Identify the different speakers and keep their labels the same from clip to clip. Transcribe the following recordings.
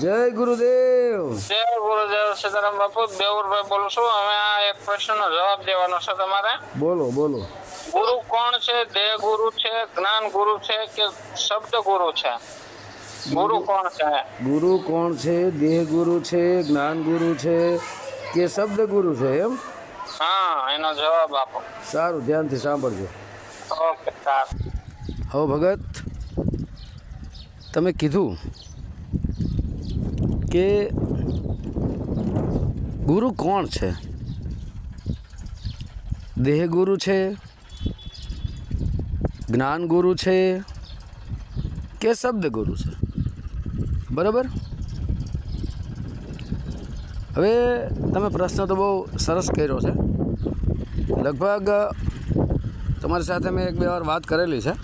Speaker 1: જય ગુરુદેવ.
Speaker 2: જય ગુરુદેવ. સીતારામ બાપુ, દેવુરભાઈ બોલું છું. હવે આ એક પ્રશ્નનો જવાબ દેવાનો છે તમારે.
Speaker 1: બોલો બોલો.
Speaker 2: ગુરુ કોણ છે? દેહ ગુરુ છે, જ્ઞાન ગુરુ છે કે શબ્દ ગુરુ છે? ગુરુ કોણ છે?
Speaker 1: ગુરુ કોણ છે? દેહ ગુરુ છે, જ્ઞાન ગુરુ છે કે શબ્દ ગુરુ છે? એમ.
Speaker 2: હા, એનો જવાબ આપો.
Speaker 1: સારું, ધ્યાનથી સાંભળજો.
Speaker 2: ઓકે, સારું.
Speaker 1: હવે ભગત, તમે કીધું કે ગુરુ કોણ છે? દેહ ગુરુ છે, જ્ઞાન ગુરુ છે કે શબ્દ ગુરુ છે? બરાબર. હવે તમે પ્રશ્ન તો બહુ સરસ કર્યો છે. લગભગ તમારી સાથે મેં એક બે વાર વાત કરેલી છે.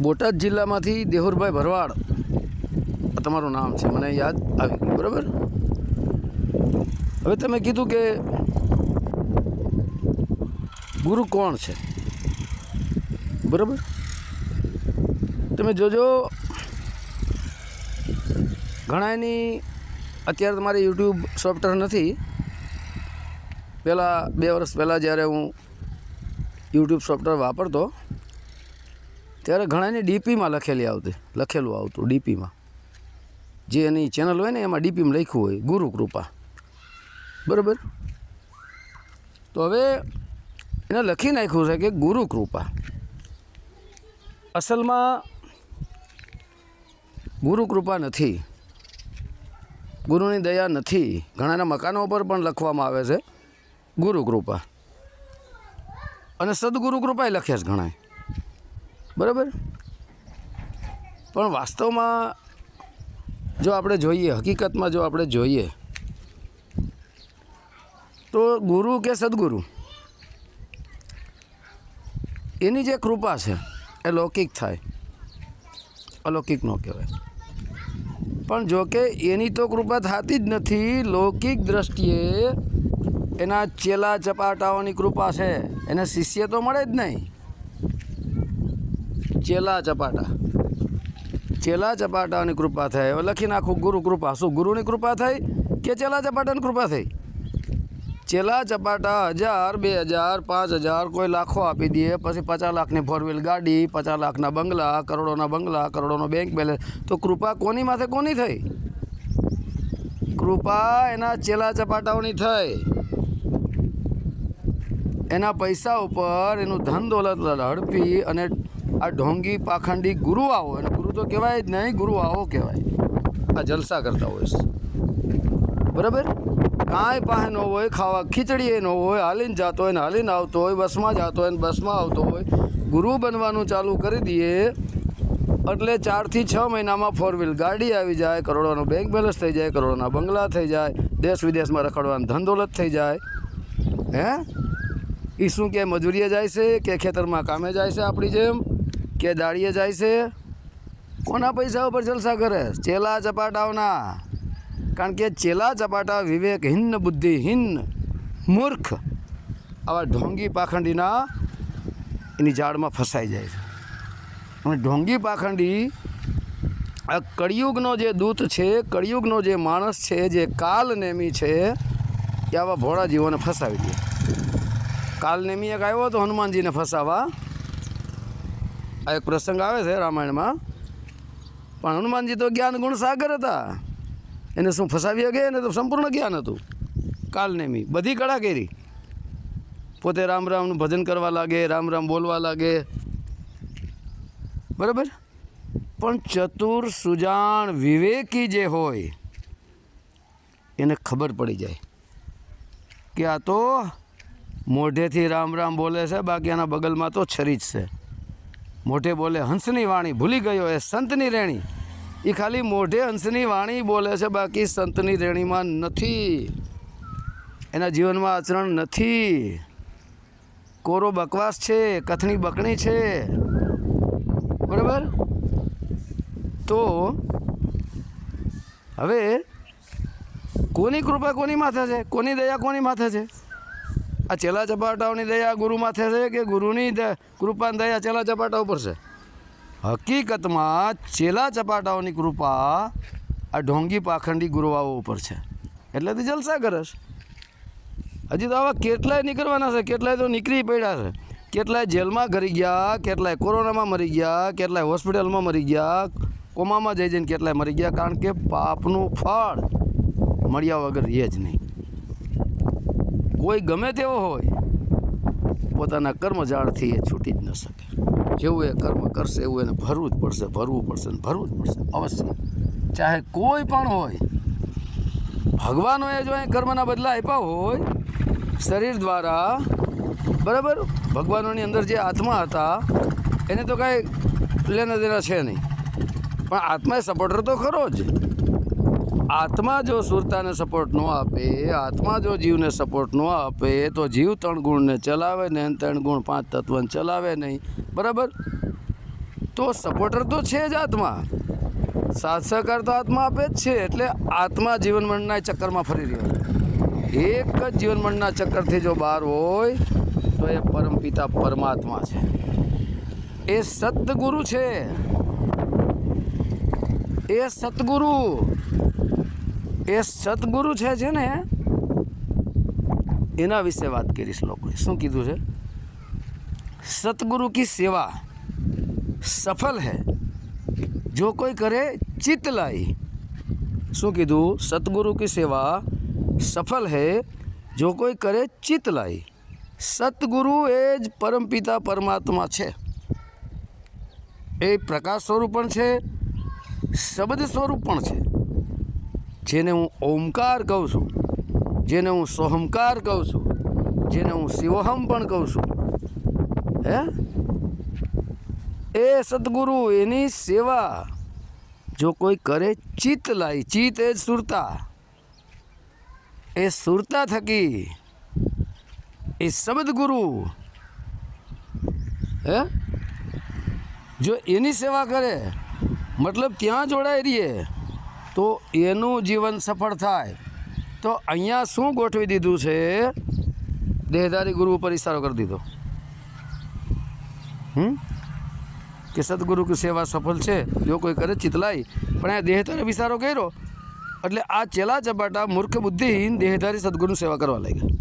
Speaker 1: બોટાદ જિલ્લામાંથી દેહુરભાઈ ભરવાડ તમારું નામ છે, મને યાદ આવી ગયું. બરાબર. હવે તમે કીધું કે ગુરુ કોણ છે? બરાબર. તમે જોજો, ઘણાની અત્યારે તમારે યુટ્યુબ સોફ્ટવેર નથી. પહેલાં 2 વર્ષ પહેલાં જ્યારે હું યુટ્યુબ સોફ્ટવેર વાપરતો ત્યારે ઘણાની ડીપીમાં લખેલું આવતું ડીપીમાં. જે એની ચેનલ હોય ને એમાં ડીપીમાં લખ્યું હોય ગુરુ કૃપા. બરાબર. તો હવે એને લખી નાખ્યું છે કે ગુરુ કૃપા. અસલમાં ગુરુ કૃપા નથી, ગુરુની દયા નથી. ઘણાના મકાનો પર પણ લખવામાં આવે છે ગુરુ કૃપા, અને સદગુરુ કૃપા લખે છે ઘણા. બરાબર. પણ વાસ્તવમાં જો આપણે જોઈએ, હકીકતમાં જો આપણે જોઈએ તો ગુરુ કે સદગુરુ એની જે કૃપા છે એ લૌકિક થાય, અલૌકિક ન કહેવાય. પણ જો કે એની તો કૃપા થતી જ નથી. લૌકિક દ્રષ્ટિએ એના ચેલા ચપાટાઓની કૃપા છે, એને શિષ્ય તો મળે જ નહીં. ચેલા ચપાટાઓની કૃપા થાય. હવે લખી નાખું ગુરુ કૃપા. શું ગુરુની કૃપા થઈ કે ચેલા ચપાટાની કૃપા થઈ? ચેલા ચપાટા 1000, 2000, 5000, કોઈ લાખો આપી દે, પછી 50 લાખની 4 વ્હીલ ગાડી, 50 લાખના બંગલા, કરોડોનો બેંક બેલેન્સ. તો કૃપા કોની માથે કોની થઈ? કૃપા એના ચેલા ચપાટાઓની થઈ. એના પૈસા ઉપર એનું ધન દોલત હડપી અને આ ઢોંગી પાખંડી ગુરુ આવો, એને ગુરુ તો કહેવાય જ નહીં, ગુરુ આવો કહેવાય. આ જલસા કરતા હોય છે. બરાબર. કાંઈ પાસે ન હોય, ખાવા ખીચડી ન હોય, હાલીને જતો હોય ને હાલીને આવતો હોય, બસમાં જતો હોય ને બસમાં આવતો હોય. ગુરુ બનવાનું ચાલુ કરી દઈએ એટલે 4 થી 6 મહિનામાં 4 વ્હીલ ગાડી આવી જાય, કરોડોનો બેંક બેલેન્સ થઈ જાય, કરોડોના બંગલા થઈ જાય, દેશ વિદેશમાં રખડવાનું ધન દોલત થઈ જાય. હે, એ શું કે મજૂરીએ જાય છે કે ખેતરમાં કામે જાય છે આપણી જેમ, કે દાળીએ જાય છે? કોના પૈસા ઉપર જલસા કરે? ચેલા ચપાટાઓના. કારણ કે ચેલા ચપાટા વિવેકહીન, બુદ્ધિહીન, મૂર્ખ, આવા ઢોંગી પાખંડીના એની જાળમાં ફસાઈ જાય છે. અને ઢોંગી પાખંડી આ કળિયુગનો જે દૂત છે, કળિયુગનો જે માણસ છે, જે કાલનેમી છે, એ આવા ભોળા જીવોને ફસાવી દે. કાલનેમી એક આવ્યો હતો હનુમાનજીને ફસાવા. આ એક પ્રસંગ આવે છે રામાયણમાં. પણ હનુમાનજી તો જ્ઞાન ગુણ સાગર હતા, એને શું ફસાવી શકે? એને તો સંપૂર્ણ જ્ઞાન હતું. કાલનેમી બધી કળા કરી. પોતે રામ રામનું ભજન કરવા લાગે, રામ રામ બોલવા લાગે. બરાબર. પણ ચતુર, સુજાણ, વિવેકી જે હોય એને ખબર પડી જાય કે આ તો મોઢેથી રામ રામ બોલે છે, બાકી આના બગલમાં તો છરી જ છે. મોઢે બોલે હંસની વાણી, ભૂલી ગયો એ સંતની રેણી. એ ખાલી મોઢે હંસની વાણી બોલે છે, બાકી સંતની રેણીમાં નથી. એના જીવનમાં આચરણ નથી. કોરો બકવાસ છે, કથની બકણી છે. બરાબર. તો હવે કોની કૃપા કોની માથે છે? કોની દયા કોની માથે છે? આ ચેલા ચપાટાઓની દયા ગુરુ માથે છે કે ગુરુની કૃપાની દયા ચેલા ચપાટા ઉપર છે? હકીકતમાં ચેલા ચપાટાઓની કૃપા આ ઢોંગી પાખંડી ગુરુવાઓ ઉપર છે એટલે તે જલસા કરે છે. હજી તો આવા કેટલાય નીકળવાના છે, કેટલાય તો નીકળી પડ્યા છે, કેટલાય જેલમાં ઘરી ગયા, કેટલાય કોરોનામાં મરી ગયા, કેટલાય હોસ્પિટલમાં મરી ગયા, કોમામાં જઈ જઈને કેટલાય મરી ગયા, કારણ કે પાપનું ફળ મળ્યા વગર રહે જ નહીં. કોઈ ગમે તેવો હોય પોતાના કર્મજાળથી એ છૂટી જ ન શકે. જેવું એ કર્મ કરશે એવું એને ભરવું જ પડશે, ભરવું પડશે ને ભરવું જ પડશે અવશ્ય, ચાહે કોઈ પણ હોય. ભગવાનોએ જો અહીં કર્મના બદલા આપ્યા હોય શરીર દ્વારા, બરાબર, ભગવાનોની અંદર જે આત્મા હતા એને તો કાંઈ લેના દેના છે નહીં, પણ આત્માએ સપોર્ટર તો ખરો જ. આત્મા જો સુરતાને સપોર્ટ ન આપે, આત્મા જો જીવને સપોર્ટ ન આપે તો જીવ 3 ગુણને ચલાવે ને 3 ગુણ 5 તત્વને ચલાવે નહીં, બરાબર. તો સપોર્ટર તો છે જ આત્મા, સાથ સહકાર તો આત્મા આપે જ છે. એટલે આત્મા જીવન મરણના ચક્કરમાં ફરી રહ્યો છે. એક જ જીવન મરણના ચક્કરથી જો બહાર હોય તો એ પરમપિતા પરમાત્મા છે, એ સદગુરુ છે, એ સતગુરુ, એ સદગુરુ છે ને એના વિશે વાત કરીશ. લોકોએ શું કીધું છે? સતગુરુ કી સેવા સફલ હૈ જો કોઈ કરે ચિત્ત लाई. શું કીધું? સતગુરુ કી સેવા સફલ હૈ જો કોઈ કરે ચિત્ત लाई. સતગુરુ એ જ પરમપિતા પરમાત્મા છે. એ પ્રકાશ સ્વરૂપ પણ છે, શબ્દ સ્વરૂપ પણ છે. જેને હું ઓમકાર કહું છું, જેને હું સોહમકાર કહું છું, જેને હું શિવોહમ પણ કહું છું, હે એ સદગુરુ, એની સેવા જો કોઈ કરે ચિત્ત लाई. ચિત્ત એ જ સુરતા, એ સુરતા થકી એ શબ્દ ગુરુ, હે જો એની સેવા કરે, મતલબ ત્યાં જોડાઈ રહીએ તો એનું જીવન સફળ થાય. તો અહીંયા શું ગોઠવી દીધું છે? દેહધારી ગુરુ ઉપર ઇશારો કરી દીધો કે સદગુરુ કી સેવા સફળ છે જો કોઈ કરે ચિત્ત लाई. પણ આ દેહ તરફ ઇશારો કર્યો એટલે આ ચેલા ચપાટા મૂર્ખ બુદ્ધિહીન દેહધારી સદગુરુની સેવા કરવા લાગ્યા.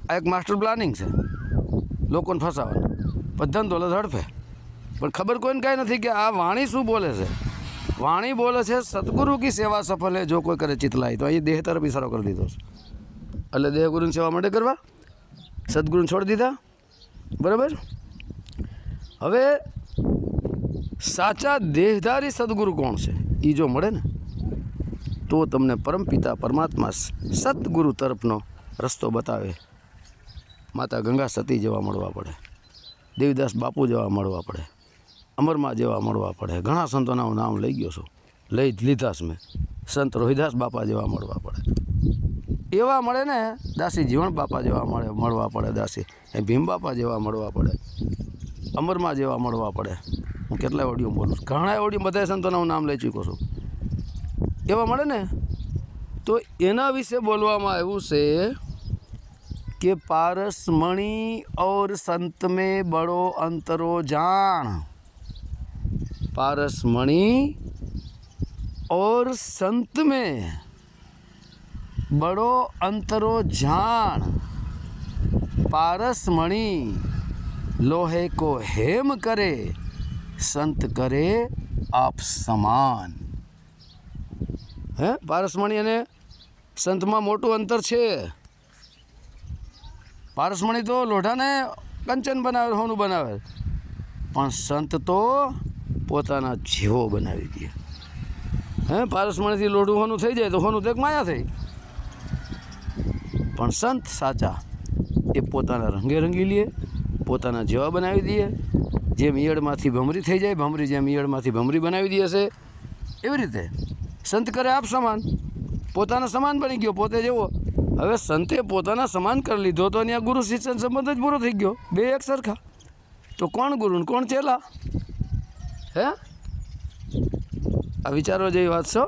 Speaker 1: આ એક માસ્ટર પ્લાનિંગ છે લોકોને ફસાવાનું, બધન દોલત હડફે. પણ ખબર કોઈને કાંઈ નથી કે આ વાણી શું બોલે છે. વાણી બોલે છે સદગુરુ કી સેવા સફલ હે જો કોઈ કરે ચિત્ત लाई. તો અહીં દેહ તરફ ઇશારો કરી દીધો છે. એટલે દેહ ગુરુની સેવા માટે કરવા, સદગુરુને છોડી દીધા, બરાબર. હવે સાચા દેહધારી સદગુરુ કોણ છે એ જો મળે ને તો તમને પરમપિતા પરમાત્મા સદગુરુ તરફનો રસ્તો બતાવે. માતા ગંગા સતી જેવા મળવા પડે, દેવીદાસ બાપુ જેવા મળવા પડે, અમરમાં જેવા મળવા પડે. ઘણા સંતોના હું નામ લઈ ગયો છું, લઈ જ લીધા છે મેં. સંત રોહિદાસ બાપા જેવા મળવા પડે. એવા મળે ને દાસી જીવણ બાપા જેવા મળવા પડે, દાસી ભીમ બાપા જેવા મળવા પડે, અમરમાં જેવા મળવા પડે. હું કેટલાય ઓડિયો બોલું છું, ઘણા ઓડિયો બધા સંતોના હું નામ લઈ ચૂક્યો છું. એવા મળે ને તો એના વિશે બોલવામાં આવ્યું છે कि पारसमणि और संत में बड़ो अंतरो जान. पारसमणि और संत में बड़ो अंतरो जान. पारसमणि लोहे को हेम करे, संत करे आप समान. હે પારસમણી અને સંતમાં મોટું અંતર છે. પારસમણી તો લોઢાને કંચન બનાવે, હોનું બનાવે, પણ સંત તો પોતાના જીવો બનાવી દે. હે પારસમણીથી લોઢું હોનું થઈ જાય તો હોનું તો એક માયા થઈ, પણ સંત સાચા એ પોતાના રંગે રંગી લે, પોતાના જેવા બનાવી દે. જેમ ઈયળમાંથી ભમરી થઈ જાય, ભમરી જેમ ઈયળમાંથી ભમરી બનાવી દે છે, એવી રીતે સંત કરે આપ સમાન. પોતાના સમાન બની ગયો, પોતે જેવો. હવે સંતે પોતાના સમાન કરી લીધો તો અહીંયા ગુરુ શિષ્ય સંબંધ જ પૂરો થઈ ગયો, બે એક સરખા. તો કોણ ગુરુ ને કોણ ચેલા? હે આ વિચારવા જેવી વાત છો,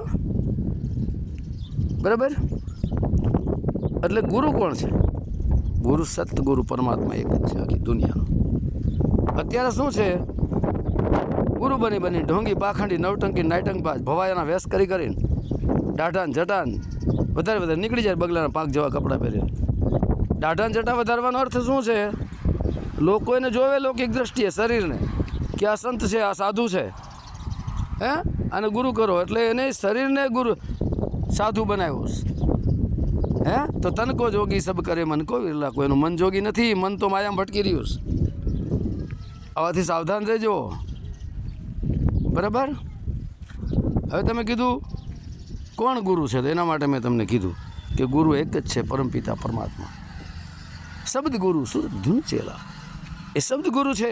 Speaker 1: બરાબર. એટલે ગુરુ કોણ છે? ગુરુ સતગુરુ પરમાત્મા એક જ છે આખી દુનિયાનો. અત્યારે શું છે? ગુરુ બની ઢોંગી પાખંડી નવટંકી નાયટંકબાજ ભવાયાના વેશ કરીને દાઢાન જટાન વધારે વધારે નીકળી જાય બગલાના પાક જેવા કપડાં પહેરીને. દાઢાન જટા વધારવાનો અર્થ શું છે? લોકો એને જોવે લૌકિક દ્રષ્ટિએ શરીરને કે આ સંત છે, આ સાધુ છે, હે આને ગુરુ કરો એટલે એને શરીરને ગુરુ સાધુ બનાવ્યો છે. હે તો તન કો જોગી સબ કરે મન કો વિરલા. કોઈનું મન જોગી નથી, મન તો માયામાં ભટકી રહ્યું છે. આવાથી સાવધાન રહેજો. બરાબર. હવે તમે કીધું કોણ ગુરુ છે, તો એના માટે મેં તમને કીધું કે ગુરુ એક જ છે, પરમપિતા પરમાત્મા. શબ્દ ગુરુ સુરત ધૂન ચેલા, એ શબ્દ ગુરુ છે.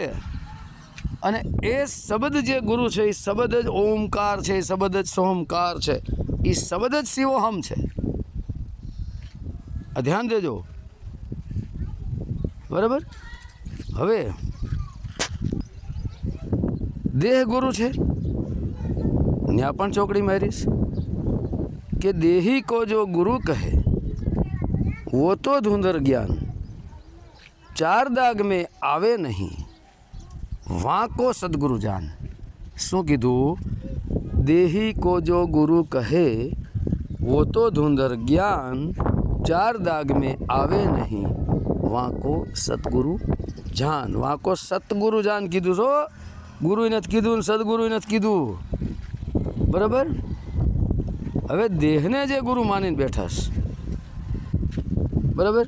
Speaker 1: અને એ શબ્દ જે ગુરુ છે એ શબ્દ જ ઓમકાર છે, એ શબ્દ જ સોમકાર છે, એ શબ્દ જ શિવોહમ છે. આ ધ્યાન દેજો. બરાબર. હવે દેહ ગુરુ છે, ત્યાં પણ ચોકડી મારીશ કે દેહી કો જો ગુરુ કહે वो तो धुंधर ज्ञान, चार दाग में आवे नहीं वहाँ को सदगुरु जान. શું કીધું? દેહી કો જો ગુરુ કહે वो तो धुंधर ज्ञान, चार दाग में आवे नहीं वहाँ को सतगुरु जान. वहाँ को सतगुरु जान કીધું છો, ગુરુ નથી કીધું, સદગુરુ નથી કીધું. બરાબર. હવે દેહને જે ગુરુ માનીને બેઠા છે, બરાબર,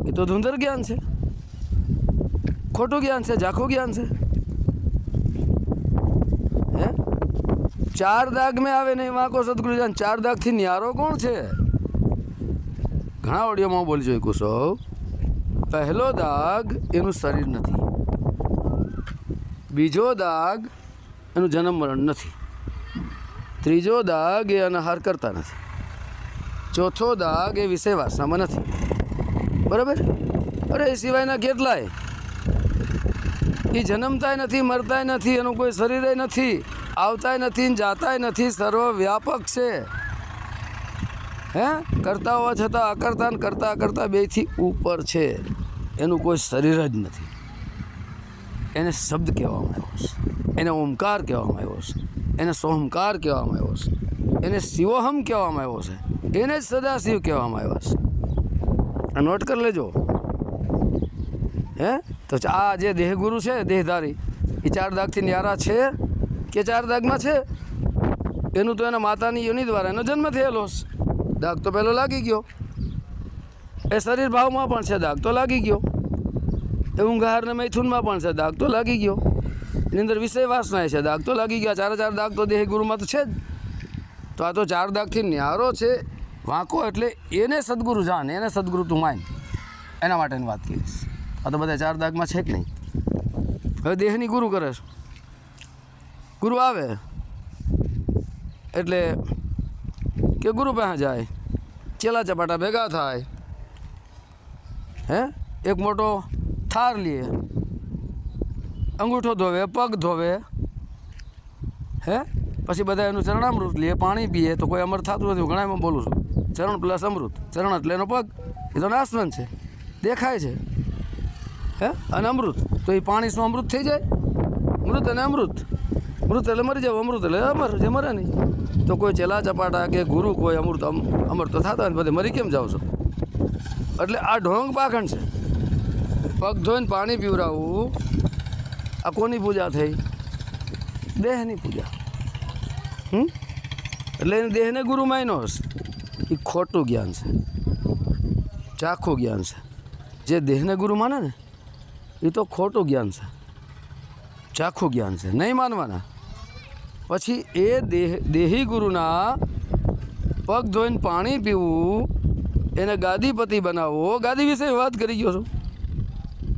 Speaker 1: એ તો ધુંધર જ્ઞાન છે, ખોટું જ્ઞાન છે, ઝાખું જ્ઞાન છે. હે ચાર દાગ મેં આવે નહીં વાંકો સદગુરુ જાન. ચાર દાગથી ન્યારો કોણ છે? ઘણા ઓડિયોમાં હું બોલી ચૂક્યો છું. પહેલો દાગ એનું શરીર નથી, બીજો દાગ એનું જન્મ મરણ નથી, ત્રીજો દાગ એ અનાહાર કરતા નથી, ચોથો દાગ એ વિષય વાસનામાં નથી. બરાબર. અરે એ સિવાયના કેટલાય, એ જન્મતાય નથી, મરતાય નથી, એનું કોઈ શરીર નથી, આવતાય નથી, જાતાય નથી, સર્વવ્યાપક છે. હે કરતા હોવા છતાં અકર્તા ને કરતા કરતા બેથી ઉપર છે, એનું કોઈ શરીર જ નથી. એને શબ્દ કહેવામાં આવ્યો છે, એને ઓમકાર કહેવામાં આવ્યો છે, એને સોમકાર કહેવામાં આવ્યો છે, એને શિવોહમ કહેવામાં આવ્યો છે, એને જ સદાશિવ કહેવામાં આવ્યા છે. આ નોટ કરી લેજો. હે તો આ જે દેહગુરુ છે, દેહધારી, એ ચાર દાગથી ન્યારા છે કે ચાર દાગમાં છે? એનું તો એના માતાની યોનિ દ્વારા એનો જન્મ થયેલો છે. દાગ તો પહેલો લાગી ગયો. એ શરીર ભાવમાં પણ છે, દાગ તો લાગી ગયો. એ ઊંઘાર ને મૈથુનમાં પણ છે, દાગ તો લાગી ગયો. એની અંદર વિષય વાસના છે, દાગ તો લાગી ગયા. ચારે ચાર દાગ તો દેહ ગુરુમાં તો છે જ. તો આ તો ચાર દાગથી ન્યારો છે, વાંકો, એટલે એને સદગુરુ જાણ, એને સદગુરુ તું માન. એના માટેની વાત કરીશ. આ તો બધા ચાર દાગમાં છે કે નહીં? હવે દેહની ગુરુ કરે છે. ગુરુ આવે એટલે કે ગુરુ પાસે જાય, ચેલા ચપાટા ભેગા થાય, હે એક મોટો થાર લે, અંગૂઠો ધોવે, પગ ધોવે, હે પછી બધા એનું ચરણામૃત લે, પાણી પીએ. તો કોઈ અમર થતું નથી. ઘણા એમાં બોલું છું, ચરણ પ્લસ અમૃત. ચરણ એટલે એનો પગ, એ તો નાશવંત છે, દેખાય છે. હે અને અમૃત તો એ પાણી શું અમૃત થઈ જાય? મૃત અને અમૃત. મૃત એટલે મરી જાવ, અમૃત એટલે અમર, જે મરે નહીં. તો કોઈ ચેલા ચપાટા કે ગુરુ કોઈ અમૃત અમર તો થતા ને બધે મરી કેમ જાઓ છો? એટલે આ ઢોંગ પાખંડ છે. પગ ધોઈને પાણી પીવડાવવું, આ કોની પૂજા થઈ? દેહની પૂજા. એટલે એને દેહને ગુરુ માન્યો હશે. એ ખોટું જ્ઞાન છે, ચાખું જ્ઞાન છે. જે દેહને ગુરુ માને ને એ તો ખોટું જ્ઞાન છે, ચાખું જ્ઞાન છે, નહીં માનવાના. પછી એ દેહી ગુરુના પગ ધોઈને પાણી પીવું, એને ગાદીપતિ બનાવવો. ગાદી વિશે વાત કરી ગયો છું.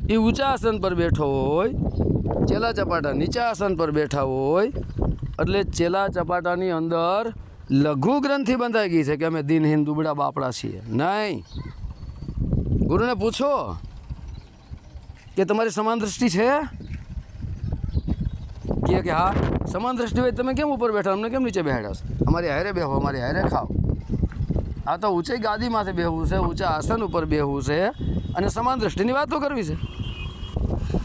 Speaker 1: એ ઊંચા આસન પર બેઠો હોય, ચેલા ચપાટા નીચા આસન પર બેઠા હોય, એટલે ચેલા ચપાટાની અંદર લઘુ ગ્રંથિ બંધાઈ ગઈ છે કે અમે દિનહીન દુબળા બાપડા છીએ. નહીં. ગુરુને પૂછો કે તમારી સમાન દ્રષ્ટિ છે? કે હા સમાન દ્રષ્ટિ હોય, તમે કેમ ઉપર બેઠા, અમને કેમ નીચે બેઠા છો? અમારી હારે બેહો, અમારી હારે ખાઓ. આ તો ઊંચાઈ ગાદીમાંથી બેહવું છે, ઊંચા આસન ઉપર બેહવું છે, અને સમાન દ્રષ્ટિની વાતો કરવી છે,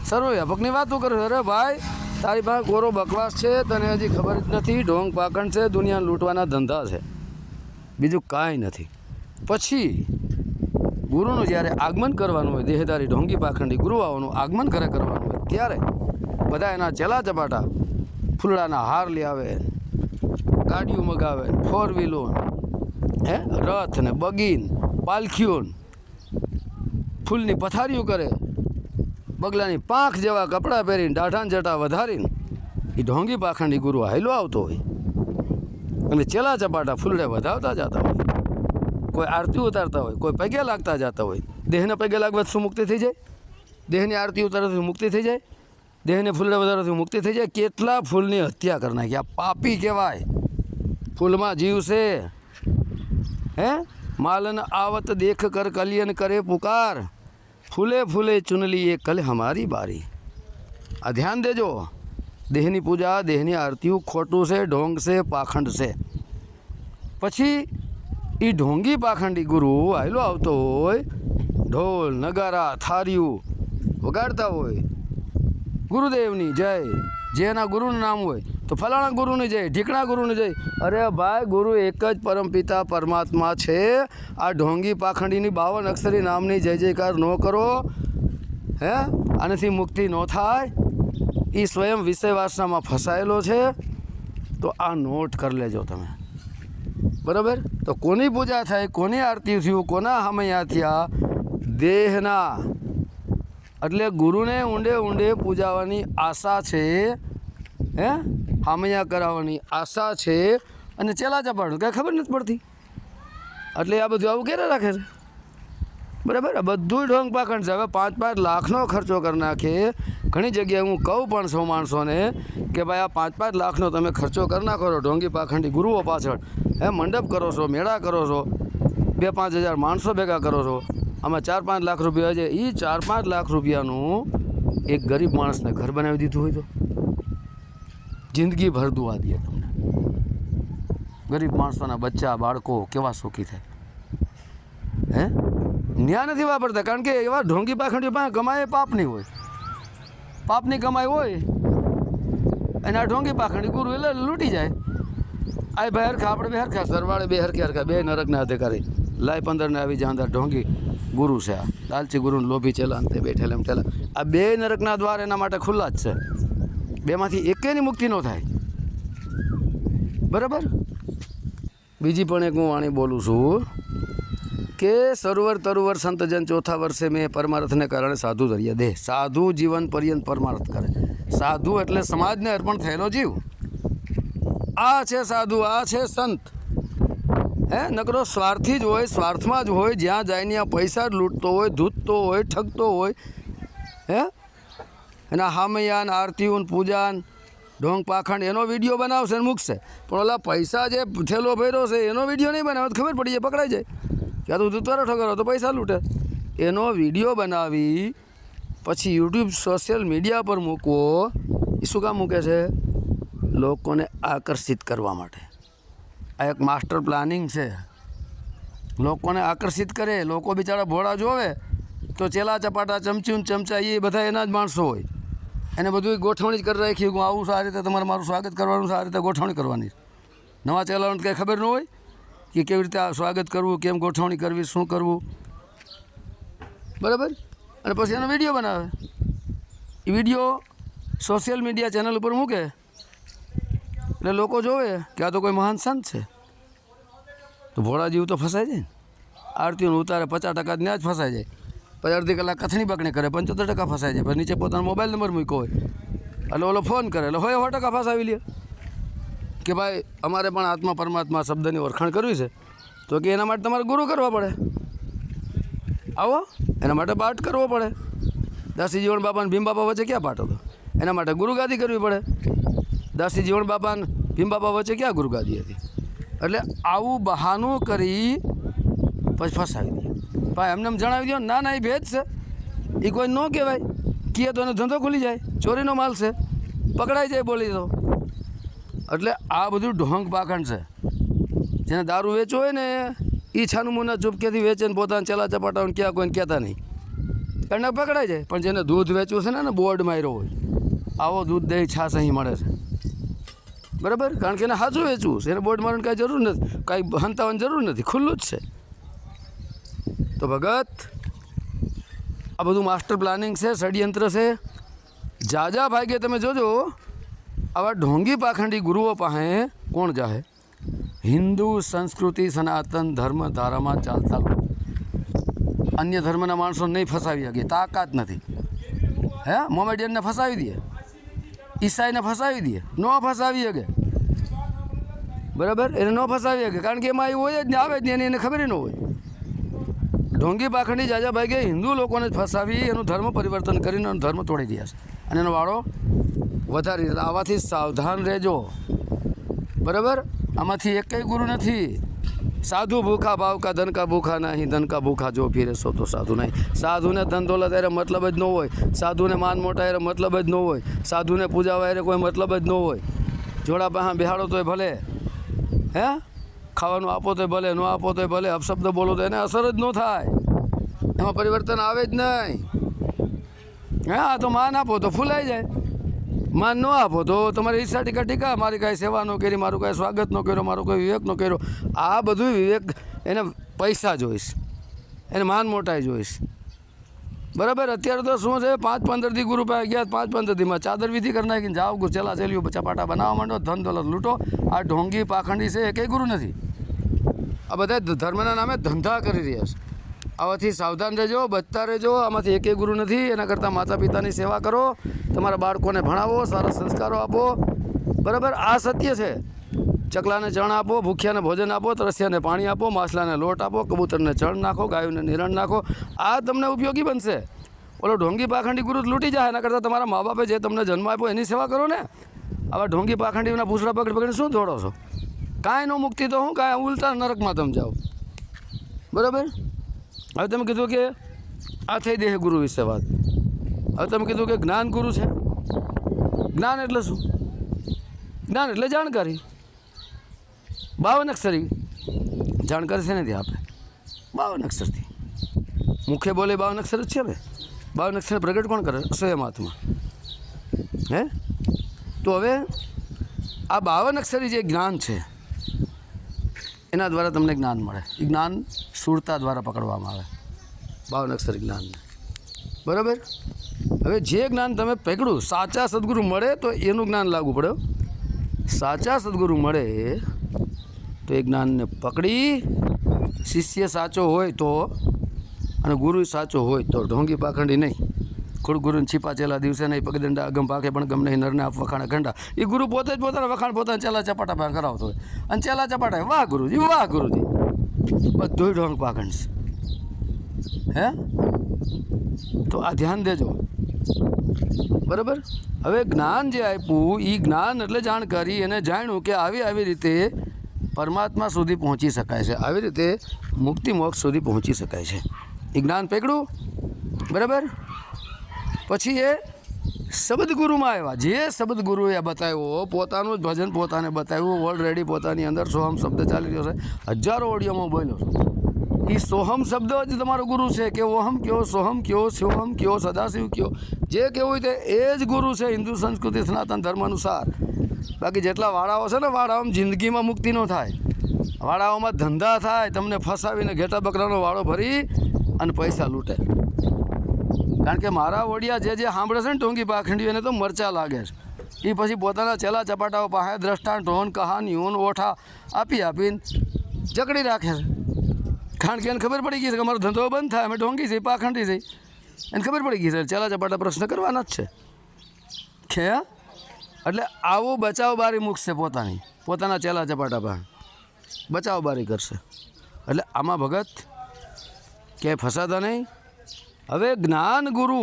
Speaker 1: સર્વવ્યાપકની વાતો કરવી. અરે ભાઈ, તારી પાસે કોરો બકવાસ છે, તને હજી ખબર જ નથી. ઢોંગ પાખંડ છે, દુનિયા લૂંટવાના ધંધા છે. બીજું કાંઈ નથી. પછી ગુરુનું જ્યારે આગમન કરવાનું હોય, દેહધારી ઢોંગી પાખંડી ગુરુવાઓનું આગમન ઘરે કરવાનું હોય ત્યારે બધા એના ચેલા ચપાટા ફૂલડાના હાર લઈ આવે, ગાડીઓ મગાવે, 4 વ્હીલો, રથ ને બગીન, પાલખીઓ, ફૂલની પથારીઓ કરે, બગલાની પાંખ જેવા કપડાં પહેરીને દાઢાન જટા વધારીને એ ઢોંગી પાખંડી ગુરુ હાયલો આવતો હોય અને ચેલા ચપાટા ફૂલડે વધાવતા જતા હોય. કોઈ આરતી ઉતારતા હોય, કોઈ પગે લાગતા જતા હોય. દેહને પગે લાગવાથી શું મુક્તિ થઈ જાય? દેહની આરતી ઉતારવાથી મુક્તિ થઈ જાય? દેહને ફૂલડે વધારવાથી મુક્તિ થઈ જાય? કેટલા ફૂલની હત્યા કરી નાખી. આ પાપી કહેવાય. ફૂલમાં જીવ છે. માલન આવત દેખ કર કલિયન કરે પુકાર, ફૂલે ફૂલે ચુનલી એ કલ હમારી બારી. આ ધ્યાન દેજો. દેહની પૂજા, દેહની આરતીઓ ખોટું છે, ઢોંગ છે, પાખંડ છે. પછી એ ઢોંગી પાખંડી ગુરુ આયલો આવતો હોય, ઢોલ નગારા થારીયું વગાડતા હોય, ગુરુદેવની જય, જેના ગુરુનું નામ હોય તો ફલાણા ગુરુની જય, ઢીકણા ગુરુની જય. અરે ભાઈ, ગુરુ એક જ પરમપિતા પરમાત્મા છે. આ ઢોંગી પાખંડીની 52 અક્ષરી નામની જય જયકાર ન કરો, આનાથી મુક્તિ ન થાય. એ સ્વયં વિષય વાસનામાં ફસાયેલો છે. તો આ નોટ કરી લેજો તમે, બરાબર? તો કોની પૂજા થાય, કોની આરતી થયું, કોના હમૈયા થયા? દેહના. એટલે ગુરુને ઊંડે ઊંડે પૂજાવાની આશા છે, હામૈયા કરાવવાની આશા છે, અને ચેલા ચપાડું કાંઈ ખબર નથી પડતી. એટલે આ બધું આવું ક્યારે રાખે છે, બરાબર? આ બધું ઢોંગ પાખંડ છે. હવે 5-5 લાખનો ખર્ચો કરી નાખે. ઘણી જગ્યાએ હું કહું પણ સૌ માણસોને કે ભાઈ, આ 5-5 લાખનો તમે ખર્ચો કરી નાખો છો ઢોંગી પાખંડી ગુરુઓ પાછળ. મંડપ કરો છો, મેળા કરો છો, 2-5 હજાર માણસો ભેગા કરો છો, આમાં 4-5 લાખ રૂપિયા છે. એ 4-5 લાખ રૂપિયાનું એક ગરીબ માણસને ઘર બનાવી દીધું હોય તો જિંદગી ભર દુઆ દે તમને. ગરીબ માણસોના બચ્ચા બાળકો કેવા સુખી થાય. ન્યા નથી વાપરતા, કારણ કે એવા ઢોંગી પાખંડીઓ પાસે કમાય પાપની હોય, પાપની કમાઈ હોય, અને આ ઢોંગી પાખંડી ગુરુ એટલે લૂંટી જાય. આ ભાઈ હરખા, આપણે બે હરખા, સરવાળે બે હરખા, બે નરકના અધિકારી. લાય 15 ને આવી જાંદર ઢોંગી ગુરુ છે. આ લાલચી ગુરુને લોભી ચેલા અંતે બેઠેલા એમ ઠેલા. આ બે નરકના દ્વાર એના માટે ખુલ્લા જ છે. બેમાંથી એકેની મુક્તિ ન થાય, બરાબર? બીજી પણ એક હું વાણી બોલું છું કે સરોવર તરોવર સંતજન ચોથા વર્ષે મેં પરમાર્થને કારણે સાધુ ધર્યા દેહ. સાધુ જીવન પર્યંત પરમાર્થ કરે. સાધુ એટલે સમાજને અર્પણ થયેલો જીવ. આ છે સાધુ, આ છે સંત. નકરો સ્વાર્થી જ હોય, સ્વાર્થમાં જ હોય. જ્યાં જાય ત્યાં પૈસા જ લૂંટતો હોય, ધૂતતો હોય, ઠગતો હોય. એના હામૈયાન આરતીઓન પૂજાન ઢોંગ પાખંડ એનો વિડીયો બનાવશે ને મૂકશે. પણ ઓલા પૈસા જે થેલો ભર્યો છે એનો વિડીયો નહીં બનાવે તો ખબર પડી જાય, પકડાઈ જાય. ક્યાં તો ધૂતવારો ઠગરો તો પૈસા લૂંટે. એનો વિડીયો બનાવી પછી યુટ્યુબ સોશિયલ મીડિયા પર મૂકવો. એ શું કામ મૂકે છે? લોકોને આકર્ષિત કરવા માટે. આ એક માસ્ટર પ્લાનિંગ છે. લોકોને આકર્ષિત કરે. લોકો બિચારા ભોળા જોવે તો ચેલા ચપાટા, ચમચી ચમચા એ બધા એના જ માણસો હોય. એને બધું ગોઠવણી જ કરી રાખી. હું આવું છું, આ રીતે તમારે મારું સ્વાગત કરવાનું છે, આ રીતે ગોઠવણી કરવાની. નવા ચેલાઓને કંઈ ખબર ન હોય કે કેવી રીતે આ સ્વાગત કરવું, કેમ ગોઠવણી કરવી, શું કરવું, બરાબર? અને પછી એનો વિડીયો બનાવે. એ વિડીયો સોશિયલ મીડિયા ચેનલ ઉપર મૂકે એટલે લોકો જોવે કે આ તો કોઈ મહાન સંત છે. તો ભોળા જીવ તો ફસાઈ જાય ને. આરતીઓને ઉતારે 50% ત્યાં જ ફસાઈ જાય. પછી અડધી કલાક કથણી બકણી કરે, 75% ફસાઈ જાય. પછી નીચે પોતાનો મોબાઈલ નંબર મૂક્યો હોય એટલે ઓલો ફોન કરે એટલે 100% ફસાવી લે કે ભાઈ અમારે પણ આત્મા પરમાત્મા શબ્દની ઓળખાણ કરવી છે. તો કે એના માટે તમારે ગુરુ કરવા પડે. આવો, એના માટે પાઠ કરવો પડે. દાસી જીવણ બાપા અને ભીમ બાપા વચ્ચે ક્યાં પાઠ હતો? એના માટે ગુરુગાદી કરવી પડે. દાસી જીવણ બાપા અને ભીમ બાપા વચ્ચે ક્યાં ગુરુગાદી હતી? એટલે આવું બહાનું કરી પછી ફસાવી દે. ભાઈ એમને જણાવી દો ના ના એ ભેદ છે, એ કોઈ ન કહેવાય. કહે તો એનો ધંધો ખુલી જાય, ચોરીનો માલ છે, પકડાઈ જાય બોલી તો. એટલે આ બધું ઢોંગ પાખંડ છે. જેને દારૂ વેચવો હોય ને એ છાનું મુના ચૂપકેથી વેચે ને પોતાને ચેલા ચપાટાઓને ક્યાં કોઈને કહેતા નહીં, એને પકડાઈ જાય. પણ જેને દૂધ વેચવું છે ને બોર્ડ માર્યો હોય, આવો દૂધ દહીં છાશ અહીં મળે છે, બરાબર, કારણ કે એને સાચું વેચવું છે, એને બોર્ડ મારવાની કાંઈ જરૂર નથી, કાંઈ હંતાવાની જરૂર નથી, ખુલ્લું જ છે. તો ભગત આ બધું માસ્ટર પ્લાનિંગ છે, ષડયંત્ર છે. જાજા ભાગે તમે જોજો આવા ઢોંગી પાખંડી ગુરુઓ પાસે કોણ જાહે? હિન્દુ સંસ્કૃતિ સનાતન ધર્મ ધારામાં ચાલતા લોકો. અન્ય ધર્મના માણસો નહીં ફસાવી શકે, તાકાત નથી. હે, મોમેડિયનને ફસાવી દે, ઈસાઈને ફસાવી દે, ન ફસાવી શકે. બરાબર, એને ન ફસાવી શકે, કારણ કે એમાં એવું હોય જ ને, આવે જ નહીં, એને ખબર ન હોય. ઢોંગી પાખંડી જાજા ભાગે હિન્દુ લોકોને જ ફસાવી એનું ધર્મ પરિવર્તન કરીને એનો ધર્મ તોડી દે છે અને એનો વાળો વધારી દે. આવાથી સાવધાન રહેજો. બરાબર, આમાંથી એકેય ગુરુ નથી. સાધુ ભૂખા ભાવ કા ધન કા ભૂખા નહીં, ધન કા ભૂખા જો ફીરે સો તો સાધુ નહીં. સાધુને ધન દોલત એને મતલબ જ ન હોય, સાધુને માન મોટા એને મતલબ જ ન હોય, સાધુને પૂજાવા એને કોઈ મતલબ જ ન હોય. જોડા પાસે બેહાડો તોય ભલે, હે, ખાવાનું આપો તોય ભલે, ન આપો તોય ભલે, અપશબ્દ બોલો તો એને અસર જ ન થાય, એમાં પરિવર્તન આવે જ નહીં. હે, આ તો માન આપો તો ફૂલાઈ જાય, માન ન આપો તો તમારી ઈચ્છા ટીકા, મારી કાંઈ સેવા ન કરી, મારું કાંઈ સ્વાગત ન કર્યો, મારું કોઈ વિવેક ન કર્યો. આ બધું વિવેક એને પૈસા જોઈશ, એને માન મોટાઈ જોઈશ. બરાબર, અત્યારે તો શું છે, 5-15 દી ગુરુ પાસે ગયા, 5-15 દીમાં ચાદર વિધિ કરી નાખીને જાઓ, ચેલા ચેલીઓ ચપાટા બનાવવા માંડો, ધન દોલત લૂંટો. આ ઢોંગી પાખંડી છે, એ કંઈ ગુરુ નથી. આ બધા ધર્મના નામે ધંધા કરી રહ્યા છે. આવાથી સાવધાન રહેજો, બચતા રહેજો. આમાંથી એકેય ગુરુ નથી. એના કરતાં માતા પિતાની સેવા કરો, તમારા બાળકોને ભણાવો, સારા સંસ્કારો આપો. બરાબર, આ સત્ય છે. ચકલાને ચણ આપો, ભૂખ્યાને ભોજન આપો, તરસ્યાને પાણી આપો, માછલાને લોટ આપો, કબૂતરને ચણ નાખો, ગાયોને નિરણ નાખો. આ તમને ઉપયોગી બનશે. ઓલો ઢોંગી પાખંડી ગુરુ લૂંટી જાય, એના કરતાં તમારા મા બાપે જે તમને જન્મ આપ્યો એની સેવા કરો ને. આવા ઢોંગી પાખંડીના પૂછડા પકડીને શું દોડો છો? કાંઈ ન મુક્તિ તો હું કાંઈ ઉલટા નરકમાં તમે જાઓ. બરાબર, હવે તમે કીધું કે આ થઈ દેહ ગુરુ વિશે વાત. હવે તમે કીધું કે જ્ઞાન ગુરુ છે. જ્ઞાન એટલે શું? જ્ઞાન એટલે જાણકારી. 52 અક્ષરી જાણકારી છે નથી આપે, 52 અક્ષરથી મુખે બોલે 52 અક્ષર જ છે ને. 52 અક્ષર પ્રગટ કોણ કરે? સ્વયં આત્મા. હે, તો હવે આ 52 અક્ષરી જે જ્ઞાન છે એના દ્વારા તમને જ્ઞાન મળે. એ જ્ઞાન સુરતા દ્વારા પકડવામાં આવે, 52 અક્ષર જ્ઞાનને. બરાબર, હવે જે જ્ઞાન તમે પકડ્યું, સાચા સદગુરુ મળે તો એનું જ્ઞાન લાગુ પડે. સાચા સદગુરુ મળે તો એ જ્ઞાનને પકડી, શિષ્ય સાચો હોય તો અને ગુરુ સાચો હોય તો, ઢોંગી પાખંડી નહીં. ખુદ ગુરુને છીપા ચેલા દિવસે નહીં, પગદંડા અગમ પાકે પણ ગમ નહીં, નરને આપ વખાણે ખંડા. એ ગુરુ પોતે જ પોતાના વખાણ પોતાના ચેલા ચપાટા પાસે કરાવતો હોય, અને ચેલા ચપાટા વાહ ગુરુજી, વાહ ગુરુજી. બધું ઢોંગ પાખંડ છે. હે, તો આ ધ્યાન દેજો. બરાબર, હવે જ્ઞાન જે આપ્યું એ જ્ઞાન એટલે જાણકારી. એને જાણ્યું કે આવી રીતે પરમાત્મા સુધી પહોંચી શકાય છે, આવી રીતે મુક્તિ મોક્ષ સુધી પહોંચી શકાય છે. એ જ્ઞાન પકડ્યું. બરાબર, પછી એ શબ્દગુરુમાં આવ્યા. જે શબ્દગુરુએ બતાવ્યો, પોતાનું જ ભજન પોતાને બતાવ્યું. ઓલરેડી પોતાની અંદર સોહમ શબ્દ ચાલી રહ્યો છે, હજારો ઓડિયોમાં બોલ્યો છે. એ સોહમ શબ્દ જ તમારો ગુરુ છે. કે ઓહમ કયો, સોહમ કયો, શિવહમ કયો, સદાશિવ કયો, જે કહેવું હોય તે એ જ ગુરુ છે હિન્દુ સંસ્કૃતિ સનાતન ધર્મ અનુસાર. બાકી જેટલા વાળાઓ છે ને, વાળાઓમાં જિંદગીમાં મુક્તિ ન થાય. વાળાઓમાં ધંધા થાય, તમને ફસાવીને ઘેટા બકરાનો વાળો ભરી અને પૈસા લૂંટે. કારણ કે મારા ઓડિયા જે સાંભળે છે ને ઢોંગી પાખંડી, એને તો મરચા લાગે છે. એ પછી પોતાના ચેલા ચપાટાઓ પાસે દ્રષ્ટાંત, ઢોન, કહાનીઓ, ઓઠા આપીને જકડી રાખે છે. કારણ કે એને ખબર પડી ગઈ છે કે અમારો ધંધો બંધ થાય, અમે ઢોંગી છે, પાખંડી છે. એને ખબર પડી ગઈ છે ચેલા ચપાટા પ્રશ્ન કરવાના જ છે. એટલે આવું બચાવ બારી મૂકશે, પોતાના ચેલા ચપાટા પાસે બચાવ બારી કરશે. એટલે આમાં ભગત ક્યાંય ફસાતા નહીં. હવે જ્ઞાન ગુરુ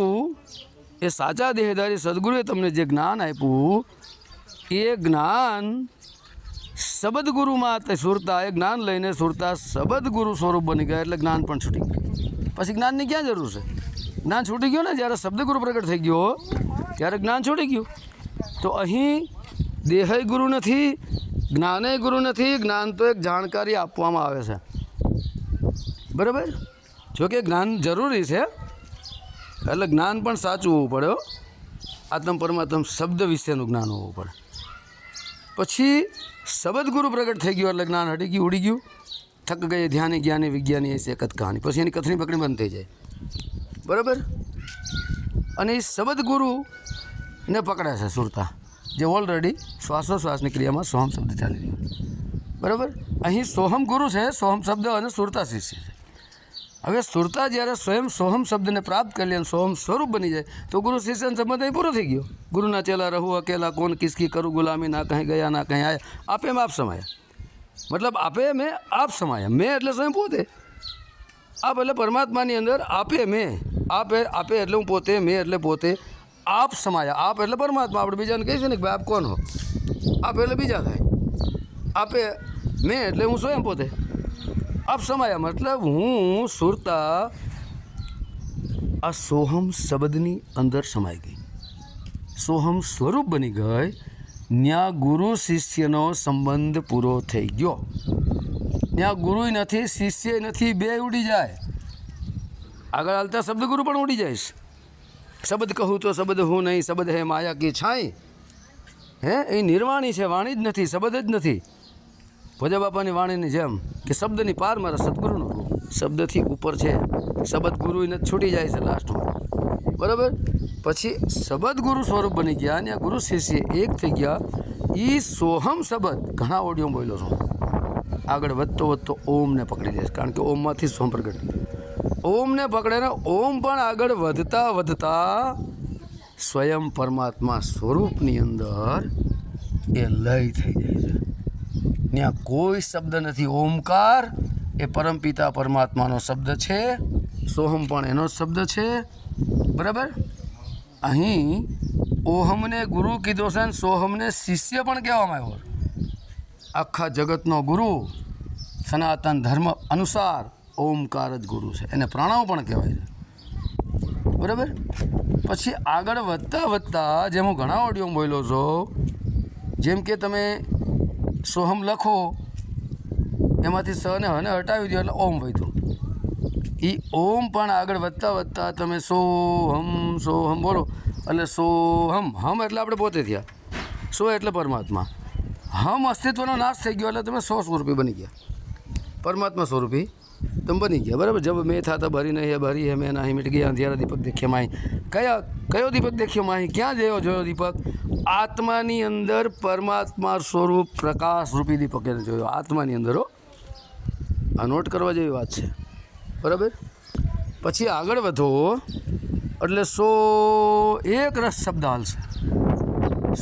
Speaker 1: એ સાચા દેહધારી સદગુરુએ તમને જે જ્ઞાન આપ્યું, એ જ્ઞાન શબ્દગુરુમાં તે સુરતા, એ જ્ઞાન લઈને સુરતા શબ્દગુરુ સ્વરૂપ બની ગયા. એટલે જ્ઞાન પણ છૂટી ગયું. પછી જ્ઞાનની ક્યાં જરૂર છે? જ્ઞાન છૂટી ગયું ને, જ્યારે શબ્દગુરુ પ્રગટ થઈ ગયો ત્યારે જ્ઞાન છૂટી ગયું. તો અહીં દેહય ગુરુ નથી, જ્ઞાનય ગુરુ નથી. જ્ઞાન તો એક જાણકારી આપવામાં આવે છે. બરાબર, જોકે જ્ઞાન જરૂરી છે, એટલે જ્ઞાન પણ સાચું હોવું પડે. આત્મ પરમાત્મ શબ્દ વિશેનું જ્ઞાન હોવું પડે. પછી શબ્દ ગુરુ પ્રગટ થઈ ગયો એટલે જ્ઞાન હટી ગયું, ઉડી ગયું. થક ગયે ધ્યાની જ્ઞાની વિજ્ઞાની એસી એક જ કહાની. પછી એની કથની પકડી બંધ થઈ જાય. બરાબર. અને એ શબ્દ ગુરુને પકડે છે સુરતા, જે ઓલરેડી શ્વાસોશ્વાસની ક્રિયામાં સોહમ શબ્દ ચાલી રહ્યો. બરાબર. અહીં સોહમ ગુરુ છે, સોહમ શબ્દ અને સુરતા શિષ્ય છે. હવે સુરતા જ્યારે સ્વયં સોહમ શબ્દને પ્રાપ્ત કરી લે અને સોહમ સ્વરૂપ બની જાય તો ગુરુ શિષ્યનો સંબંધ અહીં પૂરો થઈ ગયો. ગુરુના ચેલા રહું અકેલા, કોણ કિસકી કરું ગુલામી, ના કहीं ગયા ના કहीं આયા, આપે મેં આપ સમાયા. મતલબ આપે મેં આપ સમાયા. મેં એટલે સ્વયં પોતે, આપ એટલે પરમાત્માની અંદર આપે મેં, આપે એટલે હું પોતે, મેં એટલે પોતે, આપ સમાયા. આપ એટલે પરમાત્મા. આપણે બીજાને કહીશું ને કે ભાઈ આપ કોણ હો, આપ એટલે બીજા થાય. આપે મેં એટલે હું સ્વયં પોતે, આપ સમાયા મતલબ હું સુરતા આ સોહમ શબ્દની અંદર સમાઈ ગઈ, સોહમ સ્વરૂપ બની ગઈ. ત્યાં ગુરુ શિષ્યનો સંબંધ પૂરો થઈ ગયો. ત્યાં ગુરુ નથી, શિષ્ય નથી, બે ઉડી જાય. આગળ હાલતા શબ્દ ગુરુ પણ ઉડી જાય. શબ્દ કહું તો શબ્દ હું નહીં, શબ્દ હે માયા કી છાઈ. હે એ નિર્વાણી છે, વાણી જ નથી, શબ્દ જ નથી. ભોજા બાપાની વાણીની જેમ કે શબ્દની પાર મારા સદગુરુનો રૂપ, શબ્દથી ઉપર છે. શબ્દ ગુરુ એને છૂટી જાય છે લાસ્ટમાં. બરાબર. પછી શબ્દ ગુરુ સ્વરૂપ બની ગયા અને ગુરુ શિષ્ય એક થઈ ગયા. એ સોહમ શબ્દ ઘણા ઓડિયો બોલ્યો છું. આગળ વધતો ઓમને પકડી લે, કારણ કે ઓમમાંથી સોહમ પ્રગટ. ઓમને પકડે ને ઓમ પણ આગળ વધતા સ્વયં પરમાત્મા સ્વરૂપની અંદર એ લય થઈ જાય છે. ત્યાં કોઈ શબ્દ નથી. ઓમકાર એ પરમપિતા પરમાત્માનો શબ્દ છે, સોહમ પણ એનો જ શબ્દ છે. બરાબર. અહીં ઓહમને ગુરુ કીધો છે અને સોહમને શિષ્ય પણ કહેવામાં આવ્યો. આખા જગતનો ગુરુ સનાતન ધર્મ અનુસાર ઓમકાર જ ગુરુ છે, એને પ્રાણાઓ પણ કહેવાય છે. બરાબર. પછી આગળ વધતા જેમ હું ઘણા ઓડિયો બોલ્યો છો, જેમ કે તમે સોહમ લખો એમાંથી સ ને હને હટાવી દો એટલે ઓમ વધ્યું. એ ઓમ પણ આગળ વધતા તમે સોહમ બોલો એટલે સોહમ. હમ એટલે આપણે પોતે થયા, સો એટલે પરમાત્મા. હમ અસ્તિત્વનો નાશ થઈ ગયો એટલે તમે સો સ્વરૂપી બની ગયા, પરમાત્મા સ્વરૂપી તમે બની ગયા. બરાબર. જબ મેં થા તબ હરી નહીં, ભરી હે મેં નહીં, મિટ ગયા અંધિયારા દીપક દેખ્યા માહી. કયો દીપક દેખ્યો માહી? ક્યાં જોયો દીપક? આત્માની અંદર પરમાત્મા સ્વરૂપ પ્રકાશ રૂપી દીપક એને જોયો, આત્માની અંદર. હો, આ નોટ કરવા જેવી વાત છે. બરાબર. પછી આગળ વધો એટલે સો એક રસ શબ્દ હાલશે.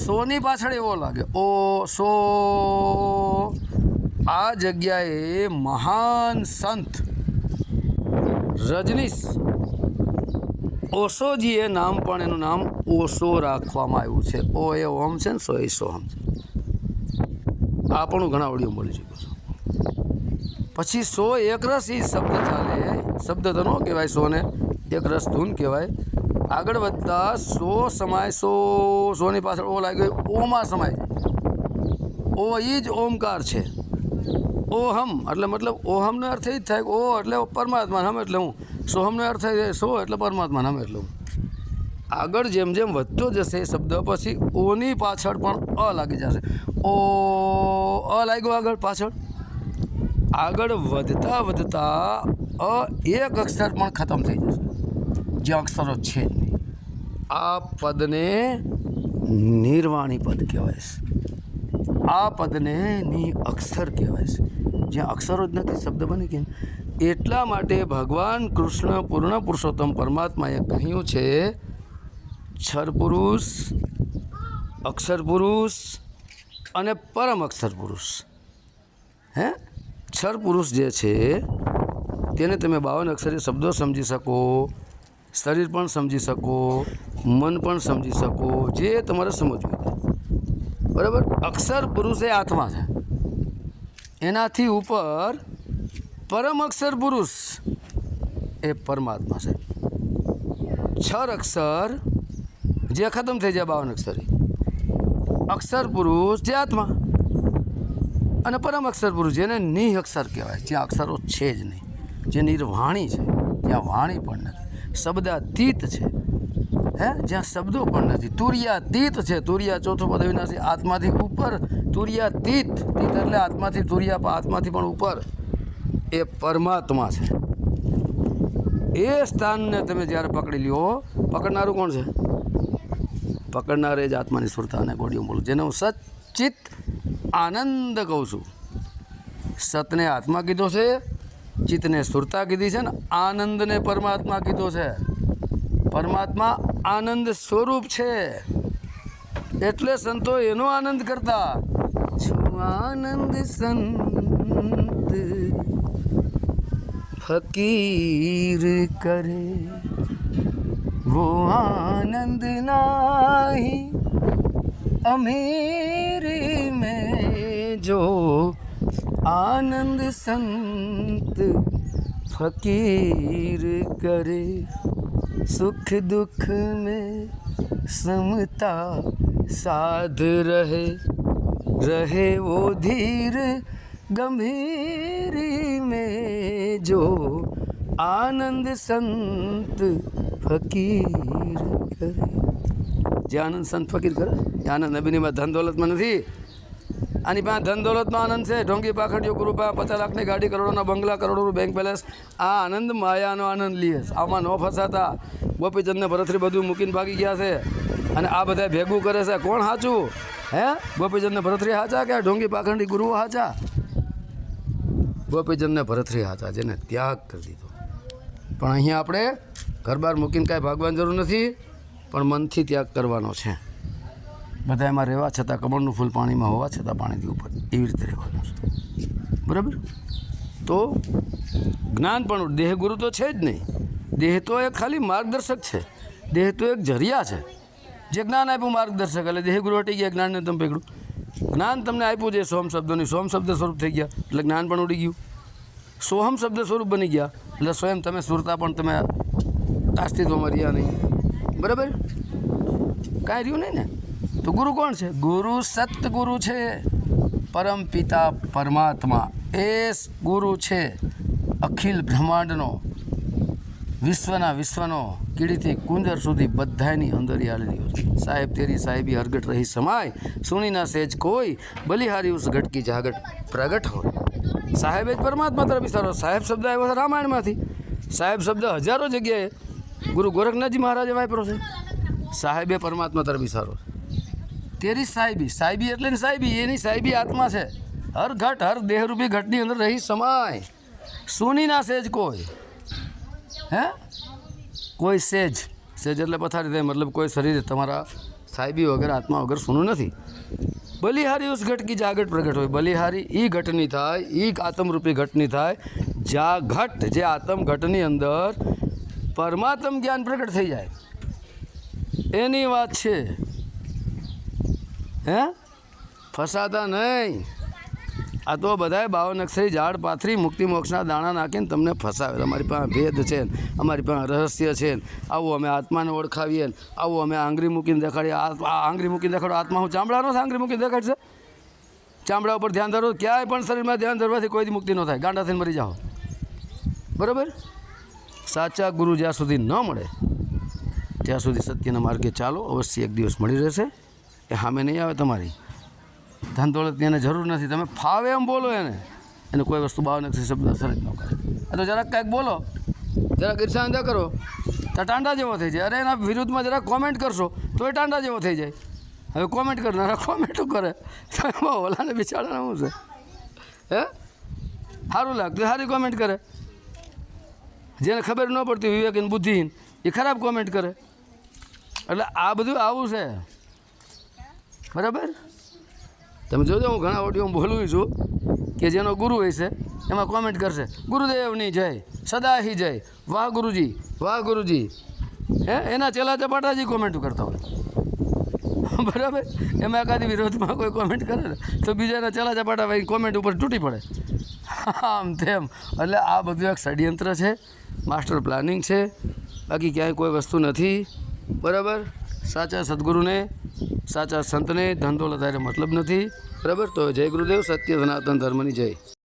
Speaker 1: સોની પાછળ એવો લાગે ઓ સો. આ જગ્યાએ મહાન સંત રજનીશ ઓશોજીએ નામ પણ એનું નામ ઓશો રાખવામાં આવ્યું છે. ઓ એ ઓમ છે ને સો એ સોહમ છે. આ પણ હું ઘણા ઓડિયો બોલી ચૂક્યો છું. પછી સો એક રસ એ શબ્દ ચાલે. શબ્દ તો ન કહેવાય, સોને એક રસ ધૂન કહેવાય. આગળ વધતા સો સમાય, સોની પાછળ ઓ લાગ્યો, ઓમાં સમાય. ઓ એ જ ઓમકાર છે. ઓહમ એટલે મતલબ ઓહમનો અર્થ એ જ થાય કે ઓ એટલે પરમાત્મા, હમ એટલે હું. સોહમનો અર્થ થાય સો એટલે પરમાત્મા, હમ એટલે હું. આગળ જેમ જેમ વધતો જશે શબ્દ પછી ઓની પાછળ પણ અ લાગી જશે. ઓ અ લાગ્યો આગળ પાછળ. આગળ વધતા અ એક અક્ષર પણ ખતમ થઈ જશે, જે અક્ષરો છે જ નહીં. આ પદને નિર્વાણી પદ કહેવાય છે. આ પદને ની અક્ષર કહેવાય છે, જ્યાં અક્ષરો જ નથી શબ્દ બની ગયા. એટલા માટે ભગવાન કૃષ્ણ પૂર્ણ પુરુષોત્તમ પરમાત્માએ કહ્યું છે ક્ષર પુરુષ, અક્ષર પુરુષ અને પરમ અક્ષર પુરુષ. હે, ક્ષર પુરુષ જે છે તેને તમે 52 અક્ષરી શબ્દો સમજી શકો, શરીર પણ સમજી શકો, મન પણ સમજી શકો, જે તમારે સમજવું. બરાબર. અક્ષર પુરુષ એ આત્મા છે. એનાથી ઉપર પરમ અક્ષર પુરુષ એ પરમાત્મા છે. ક્ષર અક્ષર જે ખતમ થઈ જાય 52 અક્ષરી, અક્ષર પુરુષ જે આત્મા, અને પરમ અક્ષર પુરુષ જેને નિહ અક્ષર કહેવાય, જ્યાં અક્ષરો છે જ નહીં, જે નિર્વાણી છે, જ્યાં વાણી પણ નથી, શબ્દાતીત છે. હે, જ્યાં શબ્દો પણ નથી. તુર્યાતીત છે. તુર્યા ચોથો પદ વિનાશી, આત્માથી ઉપર. તુર્યાતીત, તીત એટલે આત્માથી, તુર્યા આત્માથી પણ ઉપર. એ પરમાત્મા છે. એ સ્થાનને તમે જ્યારે પકડી લ્યો, પકડનારું કોણ છે? પકડનારે જ આત્માની સુરતા અને ગોળીઓ બોલું, જેને હું સચ્ચિત આનંદ કહું છું. સતને આત્મા કીધો છે, ચિત્તને સુરતા કીધી છે ને આનંદને પરમાત્મા કીધો છે. પરમાત્મા આનંદ સ્વરૂપ છે, એટલે સંતો એનો આનંદ કરતા. છું આનંદ સંત ફકીર કરે, वो आनंद नाही अमेरे में, जो आनंद संत फकीर करे, सुख दुख में समता साध रहे, रहे वो धीर गंभीर में, जो आनंद संत ફકીર કરે. જે આનંદ સંત ફકીર કરે એ આનંદ નબીનીમાં ધન દોલતમાં નથી. આની પાસે ધન દોલતમાં આનંદ છે. ઢોંગી પાખડીઓ ગુરુ પાસે 50 લાખની ગાડી, કરોડોના બંગલા, કરોડોનું બેંક બેલેન્સ. આ આનંદ માયાનો આનંદ લીએ. આમાં ન ફસાતા. ગોપીચંદને ભરતરી બધું મૂકીને ભાગી ગયા છે અને આ બધા ભેગું કરે છે. કોણ સાચું? હે, ગોપીચંદને ભરતરી સાચા કે ઢોંગી પાખંડી ગુરુઓ સાચા? ગોપીચંદને ભરતરી સાચા, જેને ત્યાગ કરી દીધો. પણ અહીંયા આપણે ઘર બહાર મૂકીને કાંઈ ભાગવાની જરૂર નથી, પણ મનથી ત્યાગ કરવાનો છે. બધા એમાં રહેવા છતાં, કમળનું ફૂલ પાણીમાં હોવા છતાં પાણીથી ઉપર, એવી રીતે રહેવાનું છે. બરાબર? તો જ્ઞાન પણ દેહગુરુ તો છે જ નહીં. દેહ તો એક ખાલી માર્ગદર્શક છે. દેહ તો એક જરિયા છે. જે જ્ઞાન આપ્યું માર્ગદર્શક, એટલે દેહગુરુ હટી ગયા, જ્ઞાનને તમે પકડ્યું. જ્ઞાન તમને આપ્યું છે સોમ શબ્દોની, સોમ શબ્દ સ્વરૂપ થઈ ગયા એટલે જ્ઞાન પણ ઉડી ગયું. સોહમ શબ્દ સ્વરૂપ બની ગયા એટલે સ્વયં તમે સુરતા પણ તમે અસ્તિત્વમાં રહ્યા નહીં. બરાબર? કાંઈ રહ્યું નહીં ને. તો ગુરુ કોણ છે? ગુરુ સતગુરુ છે, પરમ પિતા પરમાત્મા. એ ગુરુ છે અખિલ બ્રહ્માંડનો, વિશ્વનો કીડીથી કુંજર સુધી બધાની અંદર આલેલી છે. સાહેબ તેરી સાહેબી હરગટ રહી સમાય, સુની ના સેજ કોઈ, બલિહારી ઉસ ઘટ કી જાગટ પ્રગટ હોય. સાહેબ જ પરમાત્મા તરફ ઇશારો. સાહેબ શબ્દ આવ્યો છે રામાયણમાંથી. સાહેબ શબ્દ હજારો જગ્યાએ ગુરુ ગોરખનાથજી મહારાજે વાપરો છે. સાહેબ એ પરમાત્મા તરફ ઇશારો છે. તેરી સાહેબી, સાહેબી એટલે સાહેબી, એની સાહેબી આત્મા છે. હર ઘટ, હર દેહરૂપી ઘટની અંદર રહી સમાય, સુની ના સેજ કોઈ. હે, કોઈ સેજ, સેજ એટલે પથારી થાય, મતલબ કોઈ શરીર તમારા સાહેબી વગર, આત્મા વગર સૂનું નથી. બલિહારી ઉસ ઘટ કી જાગટ પ્રગટ હોય. બલિહારી એ ઘટની થાય, એ આત્મરૂપી ઘટની થાય. જા ઘટ, જે આત્મ ઘટની અંદર પરમાત્મ જ્ઞાન પ્રગટ થઈ જાય, એની વાત છે. હે, ફસાતા નહીં. આ તો બધાએ 52 અક્ષરી ઝાડ પાથરી મુક્તિ મોક્ષના દાણા નાખીને તમને ફસાવે. અમારી પાસે ભેદ છે, અમારી પાસે રહસ્ય છે, આવું અમે આત્માને ઓળખાવીએ, આવું અમે આંગળી મૂકીને દેખાડીએ. આ આંગળી મૂકીને દેખાડો. આત્મા હું ચામડાનો છે, આંગળી મૂકીને દેખાડશે? ચામડા ઉપર ધ્યાન ધરો, ક્યાંય પણ શરીરમાં ધ્યાન ધરવાથી કોઈ મુક્તિ ન થાય, ગાંડા થઈને મરી જાઓ. બરાબર? સાચા ગુરુ જ્યાં સુધી ન મળે ત્યાં સુધી સત્યના માર્ગે ચાલો. અવશ્ય એક દિવસ મળી રહેશે. એ સામે નહીં આવે તમારી. ધન દોલતની એને જરૂર નથી. તમે ફાવે એમ બોલો એને કોઈ વસ્તુ 52 અક્ષરી શબ્દ અસર જ ન કરે. આ તો જરાક કાંઈક બોલો, જરાક ઈર્ષાંદા કરો તો ટાંડા જેવો થઈ જાય. અરે એના વિરુદ્ધમાં જરાક કોમેન્ટ કરશો તો એ ટાંડા જેવો થઈ જાય. હવે કોમેન્ટ કરનારા કોમેન્ટો કરે તો એમાં ઓલાને બિચારાને શું છે? હે, સારું લાગતું સારી કોમેન્ટ કરે. જેને ખબર ન પડતી, વિવેકહીન બુદ્ધિહીન, એ ખરાબ કોમેન્ટ કરે. એટલે આ બધું આવું છે. બરાબર? તમે જોજો, હું ઘણા ઓડિયો બોલું છું કે જેનો ગુરુ હોય છે એમાં કોમેન્ટ કરશે ગુરુદેવની જય, સદાહી જય, વાહ ગુરુજી, વાહ ગુરુજી. હે, એના ચેલા ચપાટાજી કોમેન્ટ કરતા હોય. બરાબર? એમાં એકાદી વિરોધમાં કોઈ કોમેન્ટ કરે ને તો બીજાના ચેલા ચપાટા ભાઈ કોમેન્ટ ઉપર તૂટી પડે. આમ તેમ. એટલે આ બધું એક ષડયંત્ર છે, માસ્ટર પ્લાનિંગ છે. બાકી ક્યાંય કોઈ વસ્તુ નથી. બરાબર? સાચા સદગુરુને, સાચા સંતને ધન દોલત મતલબ નથી. બરાબર? તો જય ગુરુદેવ. સત્ય સનાતન ધર્મની જય.